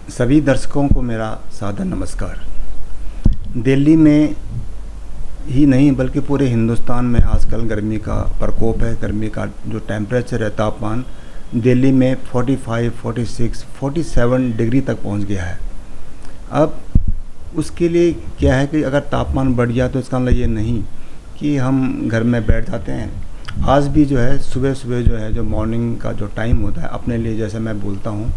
सभी दर्शकों को मेरा सादर नमस्कार। दिल्ली में ही नहीं बल्कि पूरे हिंदुस्तान में आजकल गर्मी का प्रकोप है। गर्मी का जो टेम्परेचर है, तापमान दिल्ली में 45, 46, 47 डिग्री तक पहुंच गया है। अब उसके लिए क्या है कि अगर तापमान बढ़ गया तो इसका मतलब ये नहीं कि हम घर में बैठ जाते हैं। आज भी जो है सुबह सुबह जो है जो मॉर्निंग का जो टाइम होता है अपने लिए, जैसे मैं बोलता हूँ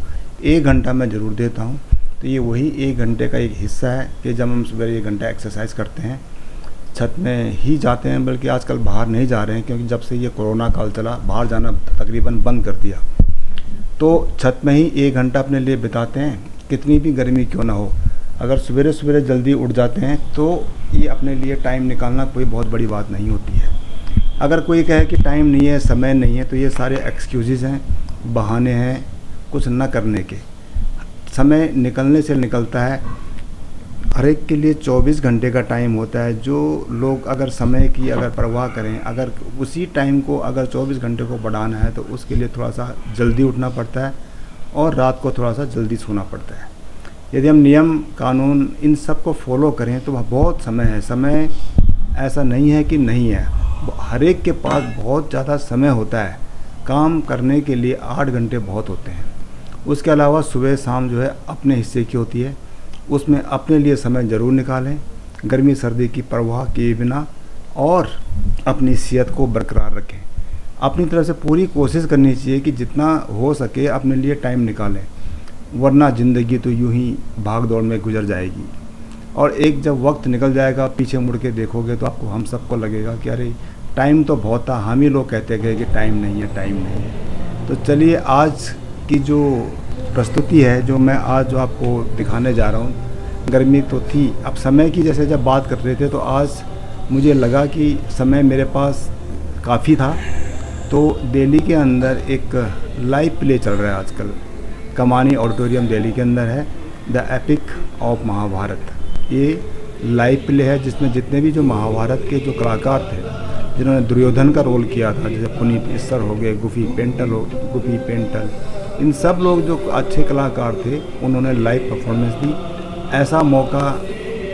1 घंटा मैं ज़रूर देता हूँ। तो ये वही 1 घंटे का एक हिस्सा है कि जब हम सुबह 1 घंटा एक्सरसाइज करते हैं, छत में ही जाते हैं, बल्कि आजकल बाहर नहीं जा रहे हैं क्योंकि जब से ये कोरोना काल चला बाहर जाना तकरीबन बंद कर दिया। तो छत में ही 1 घंटा अपने लिए बिताते हैं, कितनी भी गर्मी क्यों ना हो। अगर सवेरे सवेरे जल्दी उठ जाते हैं तो ये अपने लिए टाइम निकालना कोई बहुत बड़ी बात नहीं होती है। अगर कोई कहे कि टाइम नहीं है, समय नहीं है, तो ये सारे एक्सक्यूज़ हैं, बहाने हैं कुछ न करने के। समय निकलने से निकलता है। हर एक के लिए 24 घंटे का टाइम होता है। जो लोग अगर समय की अगर परवाह करें, अगर उसी टाइम को अगर 24 घंटे को बढ़ाना है तो उसके लिए थोड़ा सा जल्दी उठना पड़ता है और रात को थोड़ा सा जल्दी सोना पड़ता है। यदि हम नियम कानून इन सब को फॉलो करें तो वह बहुत समय है। समय ऐसा नहीं है कि नहीं है, हर एक के पास बहुत ज़्यादा समय होता है। काम करने के लिए 8 घंटे बहुत होते हैं। उसके अलावा सुबह शाम जो है अपने हिस्से की होती है, उसमें अपने लिए समय ज़रूर निकालें, गर्मी सर्दी की परवाह किए बिना, और अपनी सेहत को बरकरार रखें। अपनी तरफ से पूरी कोशिश करनी चाहिए कि जितना हो सके अपने लिए टाइम निकालें, वरना ज़िंदगी तो यूं ही भाग दौड़ में गुजर जाएगी। और एक जब वक्त निकल जाएगा, पीछे मुड़ के देखोगे तो आपको हम सबको लगेगा कि अरे टाइम तो बहुत था, हम ही लोग कहते गए कि टाइम नहीं है, टाइम नहीं है। तो चलिए आज की जो प्रस्तुति है, जो मैं आज जो आपको दिखाने जा रहा हूँ, गर्मी तो थी, अब समय की जैसे जब बात कर रहे थे तो आज मुझे लगा कि समय मेरे पास काफ़ी था। तो दिल्ली के अंदर एक लाइव प्ले चल रहा है आजकल, कमानी ऑडिटोरियम दिल्ली के अंदर है, द एपिक ऑफ महाभारत। ये लाइव प्ले है जिसमें जितने भी जो महाभारत के जो कलाकार थे, जिन्होंने दुर्योधन का रोल किया था, जैसे पुनीत इस्सर हो गए, गुफी पेंटल, इन सब लोग जो अच्छे कलाकार थे उन्होंने लाइव परफॉर्मेंस दी। ऐसा मौका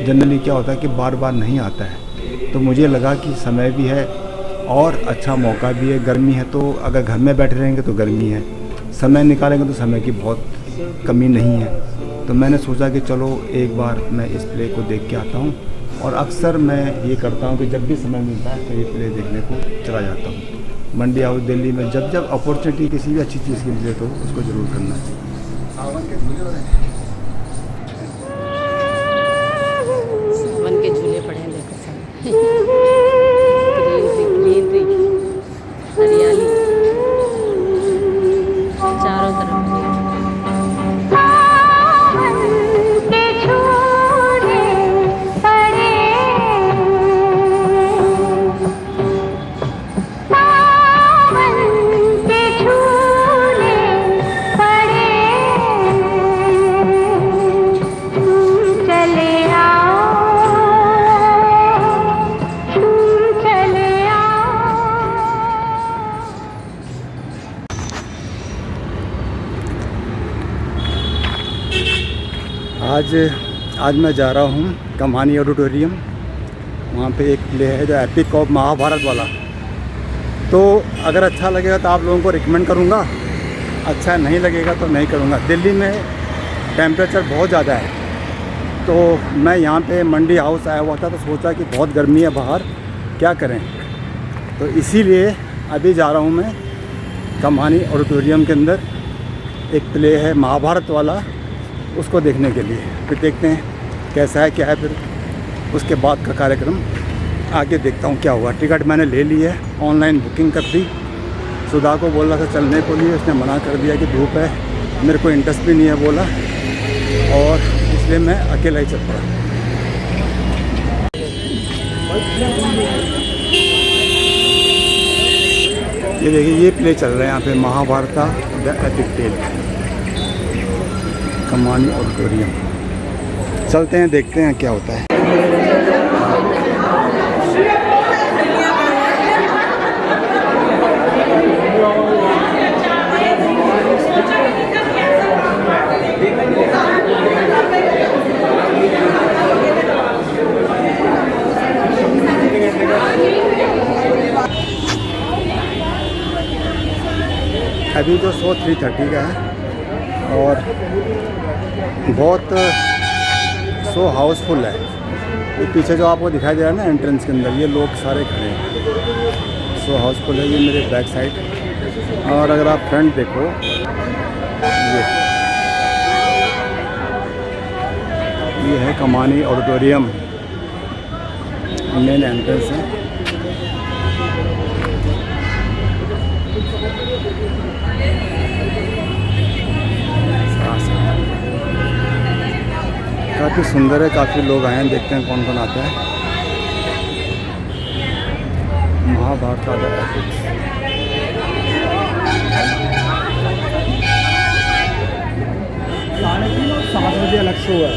जनरली क्या होता है कि बार बार नहीं आता है। तो मुझे लगा कि समय भी है और अच्छा मौका भी है। गर्मी है तो अगर घर में बैठे रहेंगे तो गर्मी है, समय निकालेंगे तो समय की बहुत कमी नहीं है। तो मैंने सोचा कि चलो एक बार मैं इस प्ले को देख के आता हूँ। और अक्सर मैं ये करता हूँ कि जब भी समय मिलता है तो ये प्ले देखने को चला जाता हूँ। मंडी हाउस दिल्ली में जब जब अपॉर्चुनिटी किसी भी अच्छी चीज़ की मिले तो उसको ज़रूर करना चाहिए। सावन के झूले पड़े हैं, देखो सब ग्रीनरी हरियाली चारों तरफ। आज मैं जा रहा हूँ कमानी ऑडिटोरियम। वहाँ पे एक प्ले है जो एपिक ऑफ महाभारत वाला। तो अगर अच्छा लगेगा तो आप लोगों को रिकमेंड करूँगा, अच्छा नहीं लगेगा तो नहीं करूँगा। दिल्ली में टेम्परेचर बहुत ज़्यादा है। तो मैं यहाँ पे मंडी हाउस आया हुआ था तो सोचा कि बहुत गर्मी है बाहर, क्या करें। तो इसीलिए अभी जा रहा हूँ मैं कमानी ऑडिटोरियम के अंदर। एक प्ले है महाभारत वाला, उसको देखने के लिए। फिर देखते हैं कैसा है क्या है, फिर उसके बाद का कार्यक्रम आगे देखता हूँ क्या हुआ। टिकट मैंने ले ली है, ऑनलाइन बुकिंग कर दी। सुधा को बोल रहा था चलने को लिए, उसने मना कर दिया कि धूप है, मेरे को इंटरेस्ट भी नहीं है बोला, और इसलिए मैं अकेला ही चल पड़ा। ये देखिए ये प्ले चल रहा है यहाँ पे, महाभारत द एपिक टेल, कमानी ऑडिटोरियम। चलते हैं देखते हैं क्या होता है। अभी जो शो 3:30 का है और बहुत शो हाउसफुल है। ये पीछे जो आपको दिखाई दे रहा है ना एंट्रेंस के अंदर, ये लोग सारे खड़े हैं। शो हाउसफुल है। ये मेरे बैक साइड। और अगर आप फ्रंट देखो, ये है कमानी ऑडिटोरियम, मेन एंट्रेंस है। काफ़ी सुंदर है, काफ़ी लोग आए हैं, देखते हैं कौन कौन आता है। महाभारत का एपिक्स। 7 बजे अलग शो है।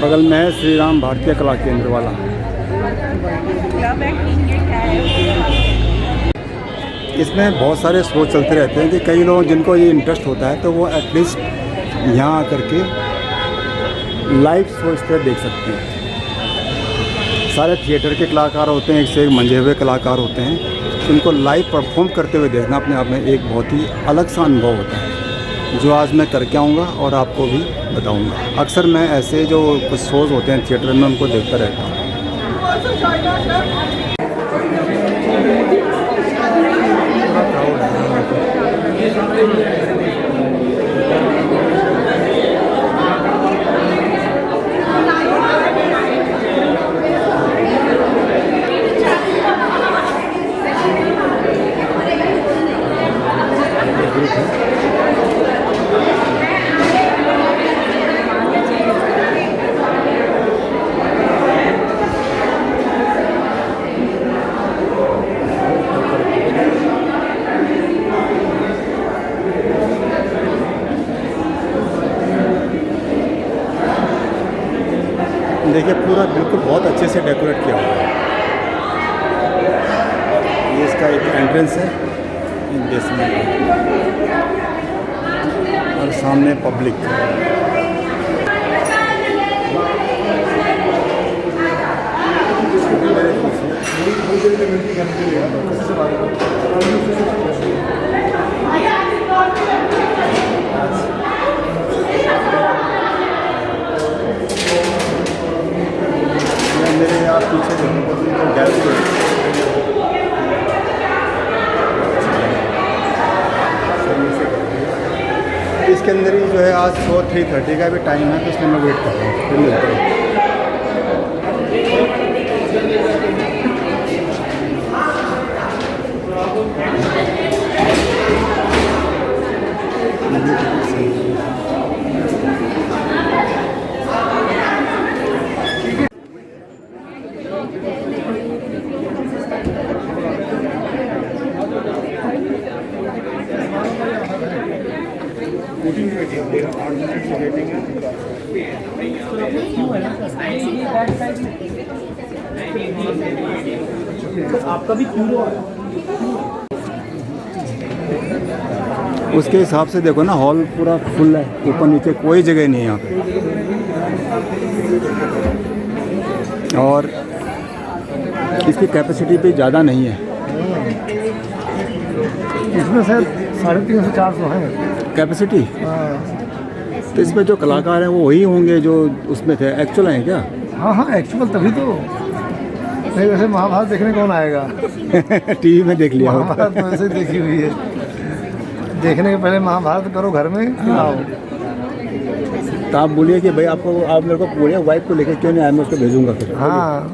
बगल में है श्री राम भारतीय कला केंद्र वाला। इसमें बहुत सारे शो चलते रहते हैं कि कई लोग जिनको ये इंटरेस्ट होता है तो वो एटलीस्ट यहाँ आकर के लाइव शो इस तरह देख सकते हैं। सारे थिएटर के कलाकार होते हैं, एक से एक मंझे हुए कलाकार होते हैं। उनको लाइव परफॉर्म करते हुए देखना अपने आप में एक बहुत ही अलग सा अनुभव होता है, जो आज मैं करके आऊँगा और आपको भी बताऊँगा। अक्सर मैं ऐसे जो कुछ शोज़ होते हैं थिएटर में उनको देखता रहता हूँ। देखिए पूरा बिल्कुल बहुत अच्छे से डेकोरेट किया हुआ है। ये इसका एक एंट्रेंस है बेसमेंट और सामने पब्लिक। मेरे यहाँ पीछे गैलरी है। इसके अंदर ही जो है आज शो 3:30 का भी टाइम है, तो इसलिए मैं वेट कर रहा हूँ, फिर मिलते हैं। आपका भी क्यों है? उसके हिसाब से देखो ना, हॉल पूरा फुल है, ऊपर नीचे कोई जगह नहीं है यहाँ पे। और इसकी कैपेसिटी भी ज़्यादा नहीं है। इसमें सर 350-400 है कैपेसिटी। तो इसमें जो कलाकार हैं वो वही होंगे जो उसमें थे, एक्चुअल हैं क्या? हाँ हाँ, एक्चुअल तभी तो। नहीं वैसे महाभारत देखने कौन आएगा? टीवी में देख लिया। महाभारत तो वैसे देखी हुई है। देखने के पहले महाभारत करो घर में, फिर आओ। तो आप बोलिए कि भाई आप मेरे को बोलिए वाइफ को लेकर क्यों नहीं आया, मैं उसको भेजूंगा फिर। हाँ,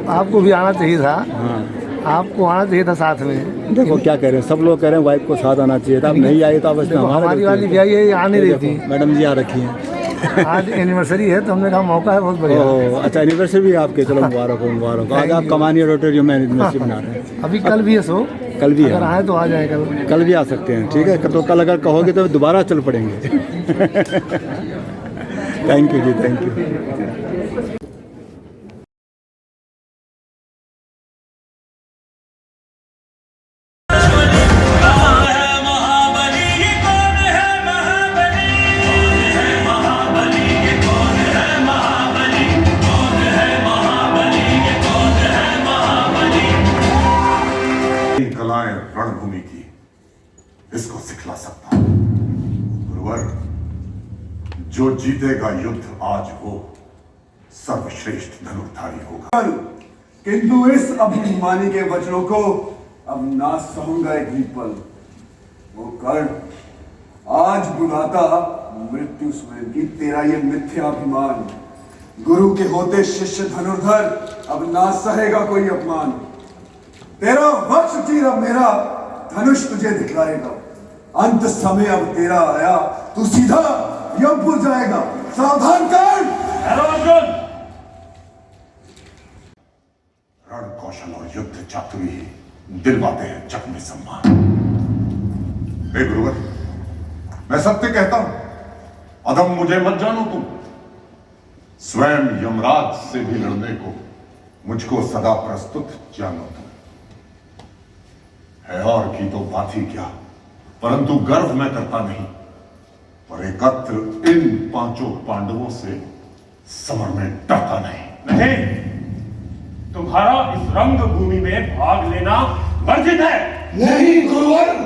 आपको भी आना चाहिए था। हाँ, आपको आना चाहिए था साथ में। देखो क्या कह रहे हैं, सब लोग कह रहे हैं वाइफ को साथ आना चाहिए था। आप नहीं आई तो आप इसमें हमारी वाली भी आई है, आ नहीं रही थी। मैडम जी आ रखी हैं। आज एनिवर्सरी है तो हमने कहा मौका है बहुत बढ़िया। ओह अच्छा, एनिवर्सरी भी आपके, चलो मुबारक हो मुबारक हो। आज आप कमानी ऑडिटोरियम में एनिवर्सरी मना रहे हैं। अभी कल भी है शो, कल भी है। अगर आए तो आ जाए कल भी आ सकते हैं, ठीक है। तो कल अगर कहोगे तो दोबारा चल पड़ेंगे। थैंक यू जी, थैंक यू। इसको सिखला सकता हूं। गुरुवर, जो जीतेगा युद्ध आज वो सर्वश्रेष्ठ धनुर्धारी होगा। किंतु इस अभिमानी के वचनों को अब ना सहूंगा एक भी पल। वो कर्ण आज बुलाता मृत्यु स्वयं की, तेरा ये मिथ्याभिमान। गुरु के होते शिष्य धनुर्धर अब ना सहेगा कोई अपमान। तेरा वक्ष चीर अब मेरा धनुष तुझे दिखलाएगा। अंत समय अब तेरा आया, तू सीधा यमपुर जाएगा। सावधान कर अर्जुन। रण कौशल और युद्ध चातुरी दिलवाते हैं जग में सम्मान। हे गुरुवर, मैं सत्य कहता हूं, अदम मुझे मत जानो तुम। स्वयं यमराज से भी लड़ने को मुझको सदा प्रस्तुत जानो तुम। है और की तो बात ही क्या, परंतु गर्व मैं करता नहीं, पर एकत्र इन पांचों पांडवों से समर में डरता नहीं। तुम्हारा इस रंग भूमि में भाग लेना वर्जित है। नहीं गुरुवर।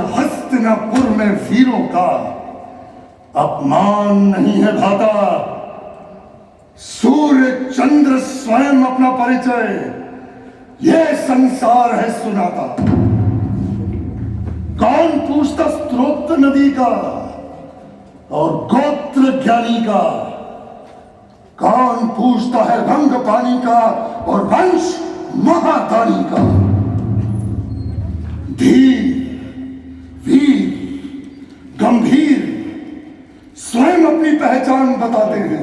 हस्तिनापुर में वीरों का अपमान नहीं है भाता। सूर्य चंद्र स्वयं अपना परिचय यह संसार है सुनाता। कौन पूछता स्त्रोत्र नदी का और गोत्र ज्ञानी का, कौन पूछता है रंग पानी का और वंश महादानी का। धीर वीर गंभीर स्वयं अपनी पहचान बताते हैं।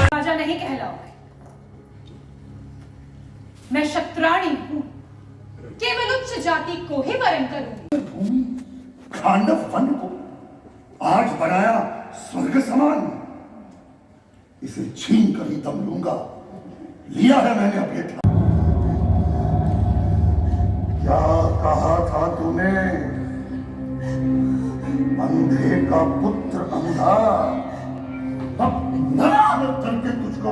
राजा नहीं कहलाओगे, मैं शत्राणी हूं, केवल उच्च जाति को ही वरण करूंगी। भूमि खांडव वन को आज बनाया स्वर्ग समान, इसे छीन कर ही दम लूंगा। लिया है मैंने अब ये ठान। क्या कहा था तूने, अंधे का पुत्र अंधा, अब नाम करके तुझको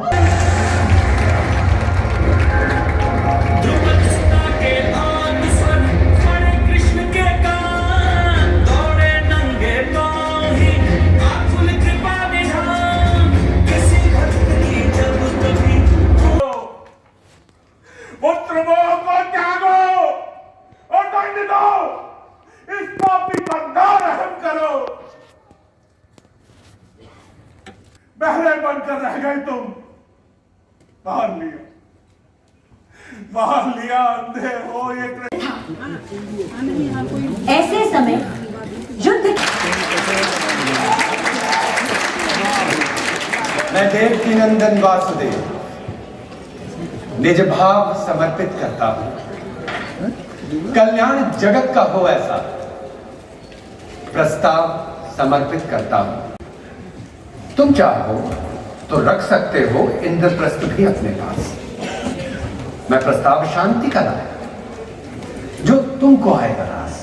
बहरे बनकर रह गए तुम। बाहर लिया अंधे हो एक। ऐसे समय युद्ध मैं देवकी नंदन वासुदेव निज भाव समर्पित करता हूं। कल्याण जगत का हो ऐसा प्रस्ताव समर्पित करता हूं। तुम चाहो तो रख सकते हो इंद्रप्रस्थ भी अपने पास। मैं प्रस्ताव शांति का लाया, जो तुमको आएगा रास।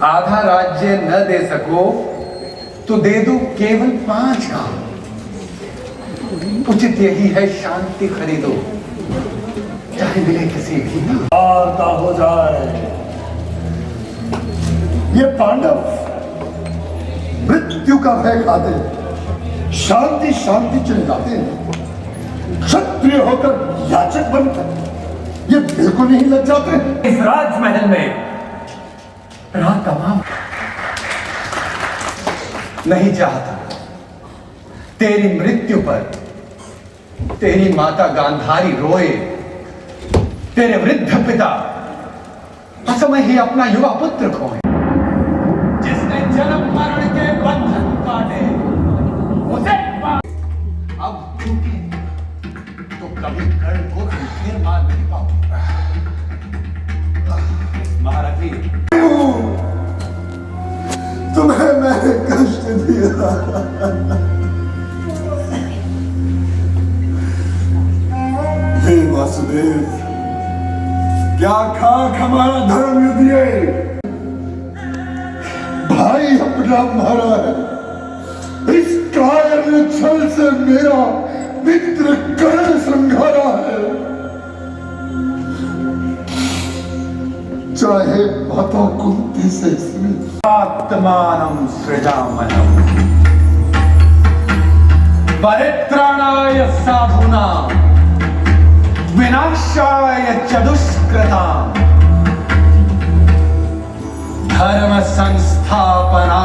आधा राज्य न दे सको तो दे दो केवल 5 गांव। उचित यही है शांति खरीदो, चाहे मिले किसी भी ना। वार्ता हो जाए। ये पांडव मृत्यु का भय खाते, शांति शांति चिल्लाते हैं। क्षत्रिय होकर याचक बनकर ये बिल्कुल नहीं लग जाते। इस राजमहल में रात तमाम नहीं चाहता तेरी मृत्यु पर तेरी माता गांधारी रोए, तेरे वृद्ध पिता असमय ही अपना युवा पुत्र खोए। जिसने जन्म मरण के बंधन काटे उसे अब चूके तो कभी कर्ण को तुम फिर मार नहीं पाओगे। महारथी, तुम्हें मैंने कष्ट दिया, हे वासुदेव, क्या खाक हमारा धर्म युद्ध है। भाई अपना मारा है, इस कायर ने छल से मेरा मित्र कर्ण संघारा है। चाहे माता कुंती से आत्मानं सृजामयम् परित्राणाय साधूनां विनाशाय च दुष्कृताम् धर्म संस्थापनार्थाय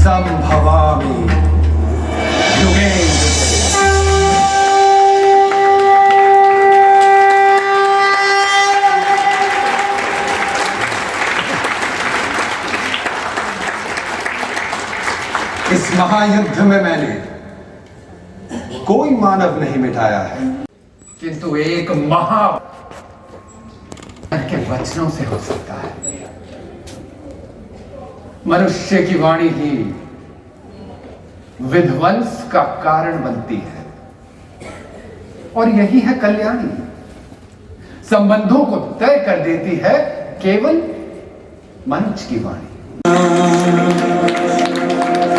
संभवामि युगे युगे। इस महायुद्ध में मैंने कोई मानव नहीं मिटाया है, किंतु एक महा के वचनों से हो सकता है। मनुष्य की वाणी ही विध्वंस का कारण बनती है, और यही है कल्याणी। संबंधों को तय कर देती है केवल मंच की वाणी।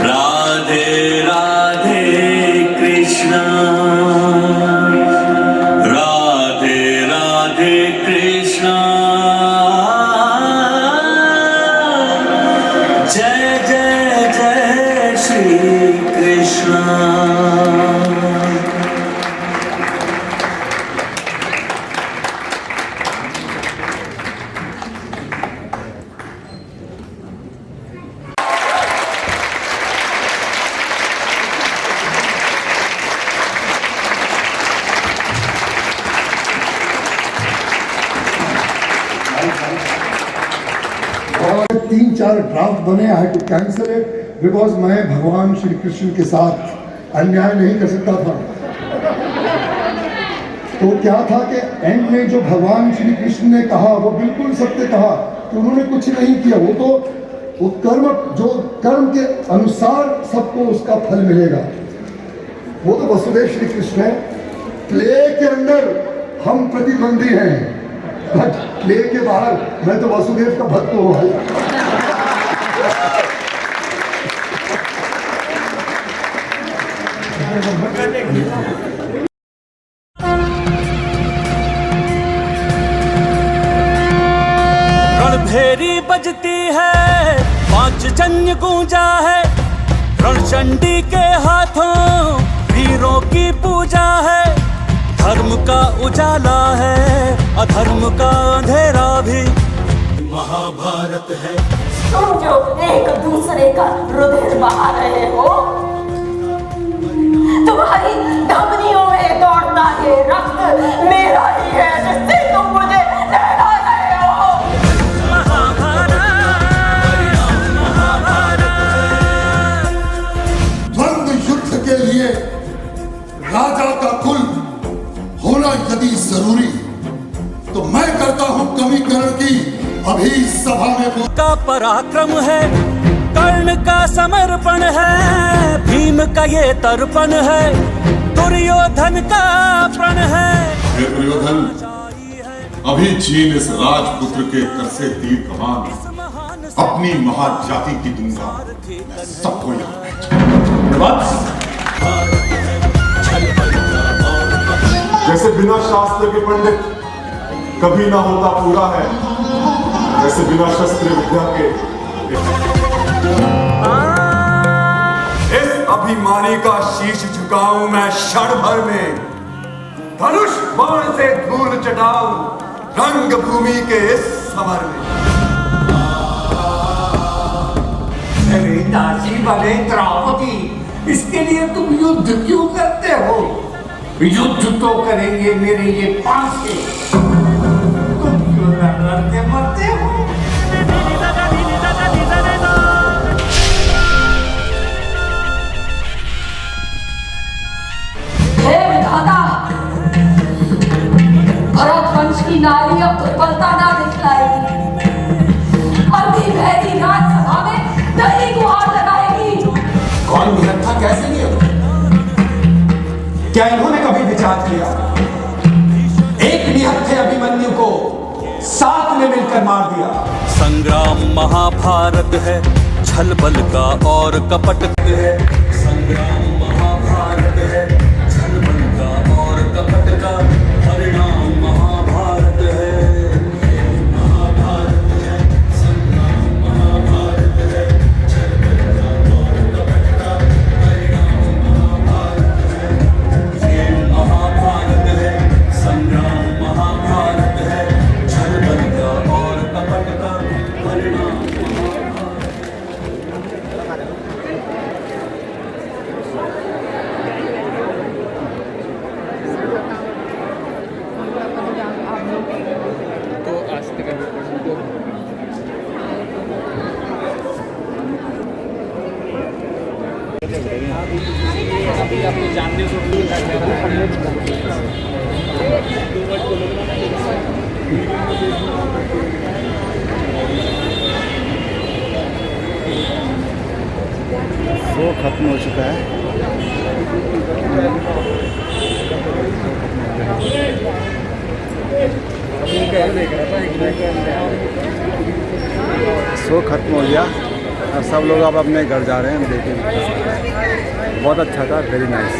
राधे राधे कृष्णा, राधे राधे कृष्णा, जय जय जय श्री कृष्णा। और 3-4 ड्राफ्ट बने, आई टू कैंसिल इट बिकॉज मैं भगवान श्री कृष्ण के साथ अन्याय नहीं कर सकता था। तो क्या था कि एंड में जो भगवान श्री कृष्ण ने कहा वो बिल्कुल सत्य कहा कि उन्होंने कुछ नहीं किया। वो तो वो कर्म, जो कर्म के अनुसार सबको उसका फल मिलेगा। वो तो वसुदेव श्री कृष्ण है। प्ले के अंदर हम प्रतिद्वंदी हैं, बट प्ले के बाहर मैं तो वसुदेव का भक्त हूँ भाई। रणभेरी बजती है, पांचजन्य गूंजा है, रणचंडी के हाथों वीरों की पूजा है। धर्म का उजाला है, अधर्म का अंधेरा भी महाभारत है। तुम जो एक दूसरे का रुधिर बहा रहे हो, तुम्हारी धमनियों में दौड़ता ये रक्त मेरा ही है, जिससे तुम मुझे लहरा रहे हो। द्वंद्व युद्ध के लिए राजा का कुल होना यदि जरूरी, तो मैं करता हूं कमीकरण की अभी सभा में। का पराक्रम है, कर्ण का समर्पण है, भीम का ये तर्पण है, दुर्योधन का प्रण है। हे दुर्योधन, अभी चीन इस राजपुत्र के कर से तीर कमान अपनी महाजाति की दूंगा। मैं सबको याद जैसे बिना शास्त्र के पंडित कभी ना होता पूरा है, जैसे बिना शस्त्र विद्या के। इस अभिमानी का शीश झुकाऊं मैं क्षण भर में, धनुष बाण से धूल चटाओ रंग भूमि के इस समर में। अरे दासी बने द्रौपदी, इसके लिए तुम युद्ध क्यों करते हो? युद्ध तो करेंगे मेरे ये पांसे, तुम क्यों लड़ते मरते हो? हे विधाता, भरत वंश की नारी अब दुर्बलता ना दिखलाएगी, अभी बहरी राजसभा में दही गुहार लगाएगी। कौन निहत्था कैसे नहीं हो? क्या इन्होंने कभी विचार किया? एक निहत्थे अभिमन्यु को सात ने मिलकर मार दिया। संग्राम महाभारत है, छल बल का और कपट है। संग्राम महाभारत है, छल बल का और कपट का परिणाम महाभारत है। महाभारत है, संग्राम महाभारत है, छल बल का और कपट का परिणाम महाभारत है। ये महाभारत है, संग्राम महाभारत है, छल बल का और कपट का परिणाम। शो खत्म हो चुका है। शो खत्म हो गया और सब लोग अब अपने घर जा रहे हैं। देखिए बहुत अच्छा था, वेरी नाइस।